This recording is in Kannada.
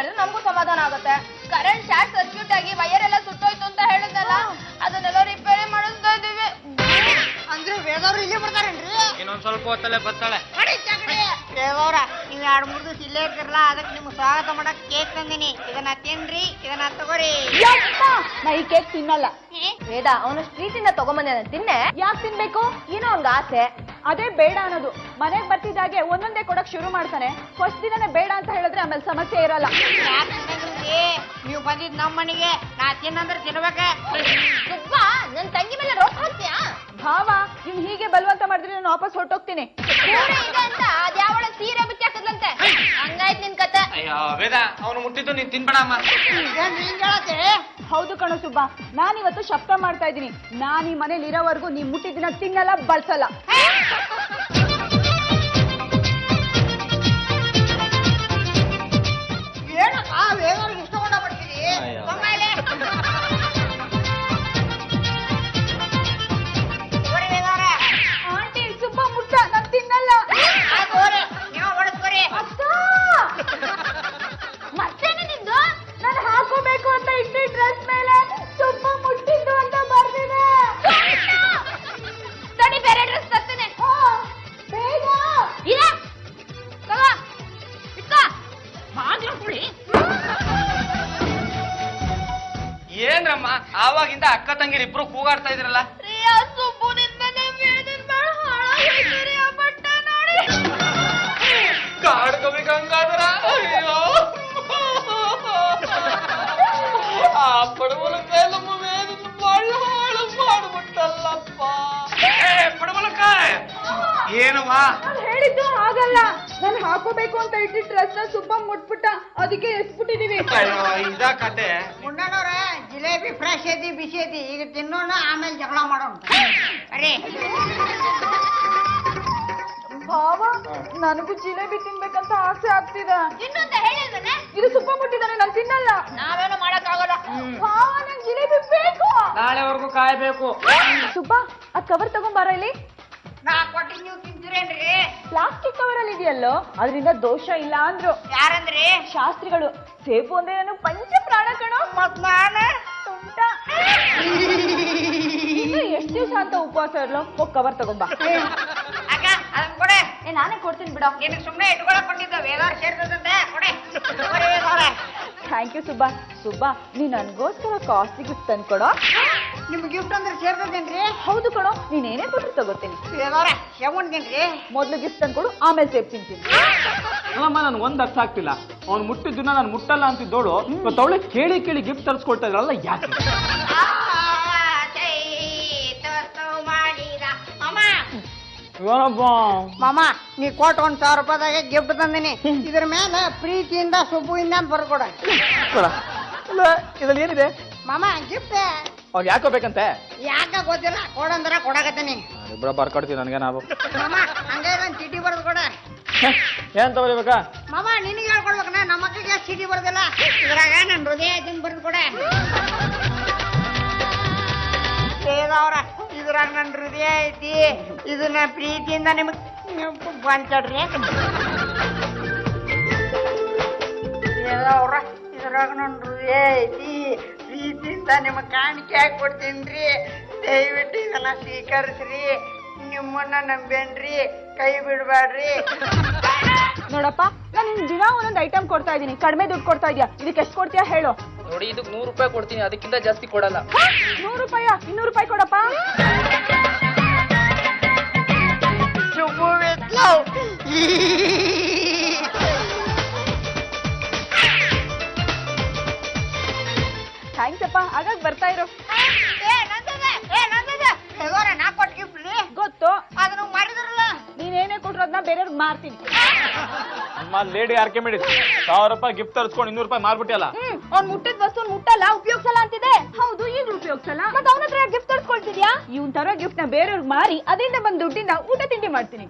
ಹೇಳಿದ್ರೆ ನಮಗೂ ಸಮಾಧಾನ ಆಗುತ್ತೆ. ಕರೆಂಟ್ ಶಾರ್ಟ್ ಸರ್ಕ್ಯೂಟ್ ಆಗಿ ವೈರ್ ಎಲ್ಲ ಸುಟ್ಟೋಯ್ತು ಅಂತ ಹೇಳಿದ್ನಲ್ಲ, ಅದನ್ನೆಲ್ಲ ರಿಪೇರಿ ಮಾಡಿಸ್ತಾ ಇದೀವಿ. ಅಂದ್ರೆ ವೇದವ್ರು ಇಲ್ಲೇ ಬರ್ತಾರೇನ್ರಿ? ಇನ್ನೊಂದ್ ಸ್ವಲ್ಪ ಹೊತ್ತಲ್ಲೇ ಬರ್ತಾಳೆ. ವೇದವ್ರ ನೀವ್ 2-3 ದಿವಸ ಇಲ್ಲೇ ಇರ್ತಿರಲ್ಲ, ಅದಕ್ಕೆ ನಿಮ್ಗೆ ಸ್ವಾಗತ ಮಾಡಕ್ ಕೇಕ್ ತಂದಿನಿ. ಇದನ್ನ ತಿನ್ರಿ, ಇದನ್ನ ತಗೋರಿ. ನಾ ಈ ಕೇಕ್ ತಿನ್ನಲ್ಲ. ವೇದ ಅವನು ಸ್ಟ್ರೀಟಿಂದ ತಗೊಂಬಂದ ತಿನ್ನೆ. ಯಾಕೆ ತಿನ್ಬೇಕು? ಏನೋ ಅವ್ನ್ಗೆ ಆಸೆ. ಅದೇ ಬೇಡ ಅನ್ನೋದು. ಮನೆಗ್ ಬರ್ತಿದ್ದಾಗೆ ಒಂದೊಂದೇ ಕೊಡಕ್ ಶುರು ಮಾಡ್ತಾನೆ. ಫಸ್ಟ್ ದಿನನೇ ಬೇಡ ಅಂತ ಹೇಳಿದ್ರೆ ಆಮೇಲೆ ಸಮಸ್ಯೆ ಇರಲ್ಲ. ನೀವು ಬಂದಿದ್ ನಮ್ ಮನೆಗೆ, ನಾ ತಿನ್ನಂದ್ರೆ ತಿನ್ಬೇಕ. ಸುಬ್ಬಾ, ನನ್ ತಂಗಿ ಮೇಲೆ ರೋಪ್ ಹಾಕ್ತೀಯಾ? ಭಾವ ಇವ್ನು ಹೀಗೆ ಬಲವಂತ ಮಾಡಿದ್ರೆ ನಾನು ವಾಪಸ್ ಹೊರಟೋಗ್ತೀನಿ. ಇದೆ ಅಂತ ಅದ್ಯಾವಳ ಸೀರೆ ಬಿಚ್ಚಿ ಹಾಕದ್ಲಂತೆ. ಹಂಗಾಯ್ತು ನಿನ್ ಕತೆ. ಅಯ್ಯೋ ವೇದ, ಅವನು ಮುಟ್ಟಿದ್ದು ನೀನ್ ತಿನ್ಬೇಡಮ್ಮ. ಹೌದು ಕಣೋ ಸುಬ್ಬ, ನಾನಿವತ್ತು ಶಬ್ದ ಮಾಡ್ತಾ ಇದ್ದೀನಿ. ನಾನ್ ಈ ಮನೇಲಿ ಇರೋವರೆಗೂ ನೀ ಮುಟ್ಟಿದ್ದನ್ನ ತಿನ್ನಲ್ಲ, ಬಳಸಲ್ಲ. ಏನಕ್ಕ ವೇದವ್ರಿಗೆ ಇಷ್ಟಕೊಂಡ ಬರ್ತೀರಿ? ಆಂಟಿ ಸುಬ್ಬ ಮುಟ್ಟ, ನಾನ್ ತಿನ್ನಲ್ಲ. ಮತ್ತೇನೆ ನಿಂದು? ನಾನು ಹಾಕೋಬೇಕು ಅಂತ ಇಟ್ಟಿ ಡ್ರೆಸ್ ಮೇಲೆ ಸುಬ್ಬ ಮುಟ್ಟಿದ್ದು ಅಂತ ಬರ್ದಿದೆ. ತಡಿ, ಬೇರೆ ಡ್ರೆಸ್ ತರ್ತೇನೆ. ಬೇಗ ಇಲ್ಲ, ತಗೋ, ಇಟ್ಕೋ. ಬಾಗ್ಲು ಕುಡಿ. ಏನ್ರಮ್ಮ ಆವಾಗಿಂದ ಅಕ್ಕ ತಂಗಿರು ಇಬ್ರು ಕೂಗಾಡ್ತಾ ಇದ್ರಲ್ಲ? ರಿಯಾ, ಸುಬ್ಬು ನಿಂದನೆ ವೇದಿನ ಬಾಳ ಹಾಳಾಗೈತೆ ರೀ ಆ ಬಟ್ಟೆ ನೋಡಿ. ಕಾಡ್ಕೋಬೇಕಂಗಾದ್ರ ಅಯ್ಯೋ ಆ ಪಡವಲಕ ನಮ್ಮ ವೇದನ ಬಾಳ ಹಾಳು ಮಾಡ್ಬಿಟ್ಟಲ್ಲಪ್ಪ. ಪಡವಲಕ ಏನವ್ವ? ನಾನು ಹೇಳಿದ್ದು ಹಾಗಲ್ಲ. ನಾನು ಹಾಕೋಬೇಕು ಅಂತ ಇಟ್ಟಿ ಡ್ರೆಸ್ ನ ಸುಬ್ಬ ಮುಟ್ಬಿಟ್ಟ, ಅದಕ್ಕೆ ಎಸ್ಬಿಟ್ಟಿದೀವಿ. ಅಯ್ಯೋ ಇದ ಕತೆ. ಮುನ್ನೋರ ಜಿಲೇಬಿ ಫ್ರೆಶ್ ಐತಿ, ಬಿಸಿ ಐತಿ. ಈಗ ತಿನ್ನೋಣ, ಆಮೇಲೆ ಜಗಳ ಮಾಡೋಣ. ಅರೇ ಭಾವ, ನನಗೂ ಜಿಲೇಬಿ ತಿನ್ಬೇಕಂತ ಆಸೆ ಆಗ್ತಿದೆ. ಇನ್ನೊಂದ ಹೇಳಿಲ್ವನೆ? ಇದು ಸುಬ್ಬ ಮುಟ್ಟಿದಾನೆ, ನಾನು ತಿನ್ನಲ್ಲ. ನಾವೇನು ಮಾಡಕ್ಕಾಗಲ್ಲ. ಭಾವ, ನಂಗೆ ಜಿಲೇಬಿ ಬೇಕು. ನಾಳೆವರೆಗೂ ಕಾಯ್ಬೇಕು. ಸುಬ್ಬ, ಆ ಕವರ್ ತಗೊಂಬಾರ ಇಲ್ಲಿ. ನಾ ಕೊಟ್ಟಿ ನೀವು ತಿಂತೀರೇನ್ರಿ? ಪ್ಲಾಸ್ಟಿಕ್ ಕವರ್ ಅಲ್ಲಿ ಇದೆಯಲ್ಲೋ, ಅದರಿಂದ ದೋಷ ಇಲ್ಲ ಅಂದ್ರು. ಯಾರಂದ್ರಿ? ಶಾಸ್ತ್ರಿಗಳು. ಸೇಬು ಅಂದ್ರೆ ನಾನು ಪಂಚ ಪ್ರಾಣ ಕಣೋ. ಮತ್ ನಾನು ತುಂಟ. ಇನ್ನು ಎಷ್ಟು ದಿವಸ ಅಂತ ಉಪವಾಸ ಇರ್ಲೋ? ಹೋಗ್ ಕವರ್ ತಗೊಂಬಾ. ಅಕ್ಕ ಅದನ್ನ ಕೊಡೆ. ನಾನೇ ಕೊಡ್ತೀನಿ ಬಿಡೋ. ನಿನಗೆ ಸುಮ್ಮನೆ ಇಟ್ಕೊಳಕ್ ಬಂದಿದ್ದ, ವೇದಾರ್ ಸೇರ್ತದಂತೆ. ಕೊಡೆ. Thank you Subba. ಸುಬ್ಬ, ನೀ ನನ್ಗೋಸ್ಕರ ಕಾಸ್ಟ್ಲಿ ಗಿಫ್ಟ್ ತಂದ್ಕೊಡೋ. ನಿಮ್ ಗಿಫ್ಟ್ ಅಂದ್ರೆ ಸೇರ್ತದೇನ್ರಿ? ಹೌದು ಕಣೋ, ನೀನೇನೇ ಕೊಟ್ಟರು ತಗೋತೀನಿ. ವೇದಾರ ಸೇವಂಡ್ಗೇನ್ರಿ? ಮೊದ್ಲು ಗಿಫ್ಟ್ ತಂದ್ಕೊಡು, ಆಮೇಲೆ ಸೇಬ್ ತಿಂತೀನಿ. ಅಲ್ಲಮ್ಮ, ನನ್ ಒಂದ್ ಅರ್ಥ ಆಗ್ತಿಲ್ಲ. ಅವ್ನು ಮುಟ್ಟಿದ್ದನ್ನ ನಾನು ಮುಟ್ಟಲ್ಲ ಅಂತಿದ್ದೋಳು ಅವಳೆ ಕೇಳಿ ಕೇಳಿ ಗಿಫ್ಟ್ ತರಿಸ್ಕೊಳ್ತಾ ಇದ್ರಲ್ಲ, ಯಾಕೆ? ಮಾಮ, ನೀ ಕೊಟ್ಟು 1,000 ರೂಪಾಯಿದಾಗ ಗಿಫ್ಟ್ ತಂದಿನಿ. ಇದ್ರ ಮೇಲೆ ಪ್ರೀತಿಯಿಂದ ಸುಬ್ಬುವಿಂದ ಅಂತ ಬರ್ಕೊಡ. ಇದ್ರಲ್ಲಿ ಏನಿದೆ? ಮಾಮ ಗಿಫ್ಟ್ ಅವ್ನು ಯಾಕೋ ಬೇಕಂತೆ? ಯಾಕ ಗೊತ್ತಿಲ್ಲ, ಕೊಡಂದ್ರ ಕೊಡಕತ್ತೀನಿ. ಇಬ್ಬರ ಬರ್ಕೊಡ್ತೀವಿ ನನಗೆ. ನಾವು ಮಾಮ ಹಂಗ ಒಂದ್ ಚೀಟಿ ಬರೆದು ಕೊಡ. ಏನ್ ತಗೋಬೇಕಾ? ಮಾಮ ನಿನಗೆ ಹೇಳ್ಕೊಡ್ಬೇಕನ, ನಮ್ಮ ಮಕ್ಕಳಿಗೆ ಚೀಟಿ ಬರೋದಿಲ್ಲ. ಇದ್ರಾಗ ನನ್ ಹೃದಯ ಬರೆದು ಕೊಡ. ಅವ್ರ ಇದ್ರಾಗ ನನ್ ಹೃದಯ ಐತಿ, ಇದನ್ನ ಪ್ರೀತಿಯಿಂದ ನಿಮಗ್ ಬಂಚಡ್ರಿ. ಅವ್ರ ಇದ್ರಾಗ ನನ್ ಹೃದಯ ಐತಿ, ಪ್ರೀತಿಯಿಂದ ನಿಮಗ್ ಕಾಣಿಕೆ ಹಾಕಿ ಕೊಡ್ತೀನ್ರಿ. ದಯವಿಟ್ಟು ಇದನ್ನ ಸ್ವೀಕರಿಸ್ರಿ. ನಿಮ್ಮನ್ನ ನಂಬೇನ್ರಿ, ಕೈ ಬಿಡ್ಬೇಡ್ರಿ. ನೋಡಪ್ಪ, ನಾನು ನಿನ್ ದಿನ ಒಂದೊಂದು ಐಟಮ್ ಕೊಡ್ತಾ ಇದೀನಿ, ಕಡಿಮೆ ದುಡ್ಡು ಕೊಡ್ತಾ ಇದೀಯಾ. ಇದಕ್ಕೆ ಎಷ್ಟು ಕೊಡ್ತೀಯಾ ಹೇಳು? ನೋಡಿ, ಇದಕ್ಕೆ 100 ರೂಪಾಯಿ ಕೊಡ್ತೀನಿ, ಅದಕ್ಕಿಂತ ಜಾಸ್ತಿ ಕೊಡಲ್ಲ. 100 ರೂಪಾಯ? 200 ರೂಪಾಯಿ ಕೊಡಪ್ಪ. ಥ್ಯಾಂಕ್ಸ್ ಅಪ್ಪ, ಆಗಾಗ ಬರ್ತಾ ಇರೋ. ನಾ ಕೊಟ್ಟು ಗಿಫ್ಟ್ ಗೊತ್ತು, ಅದನ್ನ ಮಾಡಿದ್ರಲ್ಲ. ನೀನೇನೇ ಕೊಟ್ರು ಅದನ್ನ ಬೇರೆಯವ್ರಿಗೆ ಮಾರ್ತೀನಿ. ನಮ್ಮ ಲೇಡಿ ಆರ್ಕೆ ಮಾಡಿದ್ 1000 ರೂಪಾಯಿ ಗಿಫ್ಟ್ ತರಿಸ್ಕೊಂಡು 200 ರೂಪಾಯಿ ಮಾರ್ಬಿಟ್ಟಿಯಲ್ಲ. ಅವ್ನ್ ಮುಟ್ಟಿದ ವಸ್ತು ಮುಟ್ಟಲ್ಲ, ಉಪಯೋಗಿಸಲ್ಲ ಅಂತಿದೆ. ಹೌದು, ಈಗಲೂ ಉಪಯೋಗಿಸಲ್ಲ. ಮತ್ತೆ ಅವನ ಹತ್ರ ಗಿಫ್ಟ್ ತರಿಸ್ಕೊಳ್ತಿದ್ಯಾ? ಇವನ್ ತರ ಗಿಫ್ಟ್ ನ ಬೇರೆಯವ್ರಿಗೆ ಮಾರಿ ಅದರಿಂದ ಬಂದ್ ದುಡ್ಡಿಂದ ಊಟ ತಿಂಡಿ ಮಾಡ್ತೀನಿ.